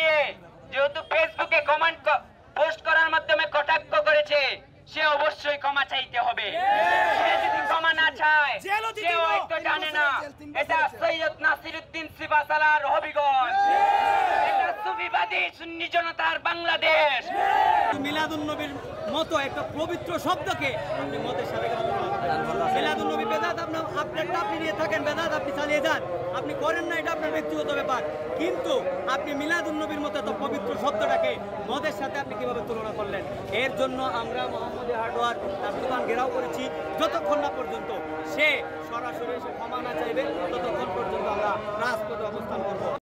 নিয়ে যেহেতু ফেসবুকে কমেন্ট পোস্ট করার মাধ্যমে কটাক্ষ করেছে, সে অবশ্যই ক্ষমা চাইতে হবে। সে যদি ক্ষমা না চায়, সে হয়তো জানে না এটা সৈয়দ নাসিরউদ্দিন সিপাহসালার হবিগঞ্জ, এটা সুফিবাদী সুন্নি জনতার বাংলাদেশ। মিলাদুন নবীর মতো একটা পবিত্র শব্দকে আপনি মদের সাথে মিলাদুন নবী বেদাত আপনারটা আপনি নিয়ে থাকেন, বেদাত আপনি চালিয়ে যান, আপনি করেন না, এটা আপনার ব্যক্তিগত ব্যাপার। কিন্তু আপনি মিলাদুন নবীর মতো এত পবিত্র শব্দটাকে মদের সাথে আপনি কিভাবে তুলনা করলেন? এর জন্য আমরা মোহাম্মদী হার্ডওয়ার তার দোকান ঘেরাও করেছি। যতক্ষণ না পর্যন্ত সে সরাসরি ক্ষমা না চাইবে, ততক্ষণ পর্যন্ত আমরা রাজপথে অবস্থান করবো।